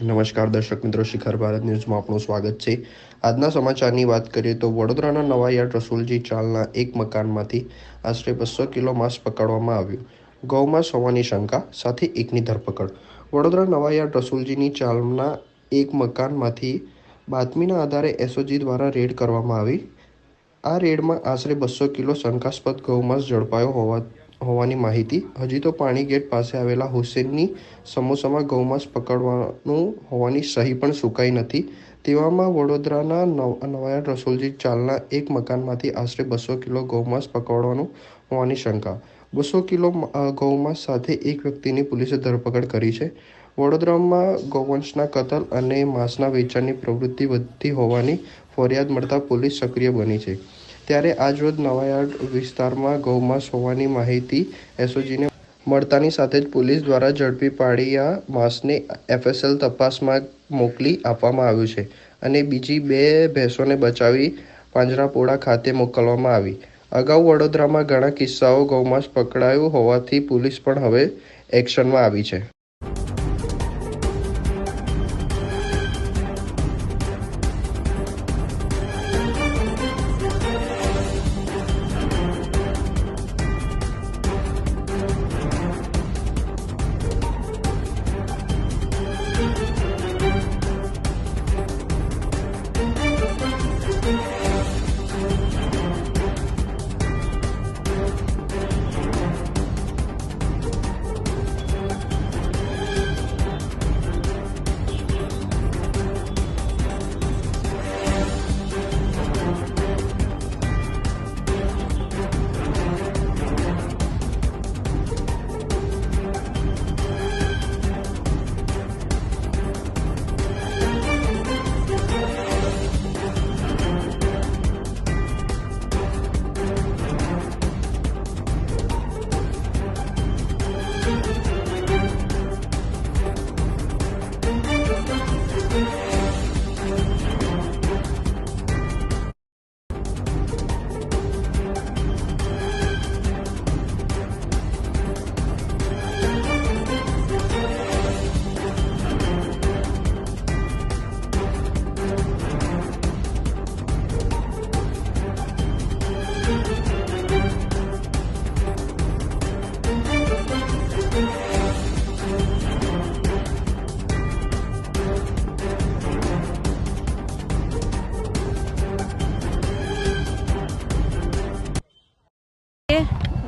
નમસ્કાર દર્શક મિત્રો, શિખર ભારત ન્યૂઝમાં આપનું સ્વાગત છે। આજના સમાચારની વાત કરીએ તો વડોદરાના નવાયાર્ડ રસુલજી ચાલના એક મકાનમાંથી આશરે 200 કિલો માંસ પકડવામાં આવ્યું। ગૌમાંસ હોવાની શંકા સાથે એકની ધરપકડ। વડોદરા નવાયાર્ડ રસુલજીની ચાલના એક મકાનમાંથી બાતમીના આધારે એસઓજી દ્વારા રેડ કરવામાં આવી। આ રેડમાં આશરે 200 કિલો શંકાસ્પદ ગૌમાંસ ઝડપાયો હોવાની માહિતી। હજી તો પાણી ગેટ પાસે આવેલા હુસેનની સમોસામાં ગૌમાંસ પકડવાનું હોવાની સહી પણ સુકાઈ નથી। તેવામાં વડોદરાના નવાયાર્ડ રસુલજી ચાલના એક મકાનમાંથી આશરે 200 કિલો ગૌમાંસ પકડવાનું હોવાની શંકા। 200 કિલો ગૌમાંસ સાથે એક વ્યક્તિની પોલીસે ધરપકડ કરી છે। વડોદરામાં ગૌવંશના કતલ અને માંસના વેચાણની પ્રવૃત્તિ વધતી હોવાની ફરિયાદ મળતા પોલીસ સક્રિય બની છે। ત્યારે આજરોજ નવાયાર્ડ વિસ્તારમાં ગૌમાંસ હોવાની માહિતી એસઓજીને મળતાની સાથે જ પોલીસ દ્વારા ઝડપી પાડી આ માંસને એફએસએલ તપાસમાં મોકલી આપવામાં આવ્યું છે અને બીજી 2 ભેંસોને બચાવી પાંજરાપોળા ખાતે મોકલવામાં આવી। અગાઉ વડોદરામાં ઘણા કિસ્સાઓ ગૌમાંસ પકડાયું હોવાથી પોલીસ પણ હવે એક્શનમાં આવી છે।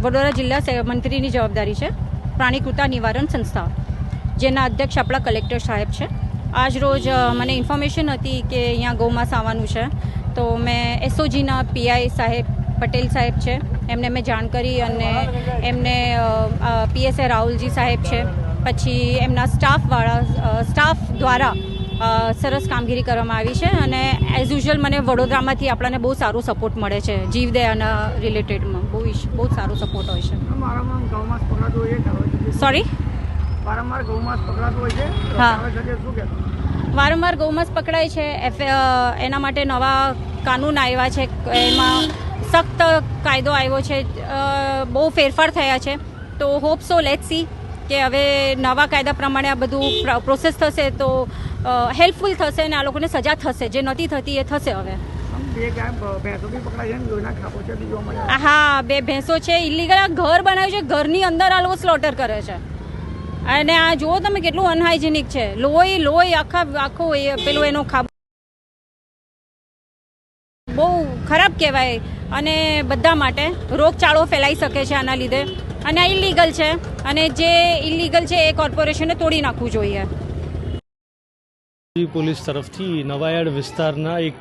વડોદરા જિલ્લા મંત્રીની જવાબદારી છે પ્રાણી કૃતા નિવારણ સંસ્થા, જેના અધ્યક્ષ આપણા કલેક્ટર સાહેબ છે। આજ રોજ મને ઇન્ફોર્મેશન હતી કે અહીંયા ગૌમાંસ આવવાનું છે, તો મેં એસઓજીના પીઆઈ સાહેબ પટેલ સાહેબ છે એમને મેં જાણ કરી અને એમને પીએસઆઈ રાહુલજી સાહેબ છે, પછી એમના સ્ટાફ દ્વારા સરસ કામગીરી કરવામાં આવી છે અને એઝ યુઝ્યુઅલ મને વડોદરામાંથી આપણને બહુ સારું સપોર્ટ મળે છે। જીવદયાના રિલેટેડમાં બહુ સારો સપોર્ટ હોય છે। સોરી, વારંવાર ગૌમાંસ પકડાતું હોય છે? હા, વારંવાર ગૌમાંસ પકડાય છે। એના માટે નવા કાનૂન આવ્યા છે, એમાં સખ્ત કાયદો આવ્યો છે, બહુ ફેરફાર થયા છે। તો હોપ સો લેટ્સ સી કે હવે નવા કાયદા પ્રમાણે આ બધું પ્રોસેસ થશે તો હેલ્પફુલ થશે અને આ લોકોને સજા થશે, જે નથી થતી એ થશે। હવે હા, 2 ભેંસો છે ઇલીગલ, ઘર બનાવ્યું છે, ઘરની અંદર આ લોકો સ્લોટર કરે છે અને આ જુઓ તમે કેટલું અનહાઇજેનિક છે। લોહી આખો પેલું એનો બહુ ખરાબ કહેવાય અને બધા માટે રોગચાળો ફેલાઈ શકે છે આના લીધે, અને આ ઇલીગલ છે અને જે ઇલીગલ છે એ કોર્પોરેશને તોડી નાખવું જોઈએ। પોલીસ તરફથી નવાયાર્ડ વિસ્તારના એક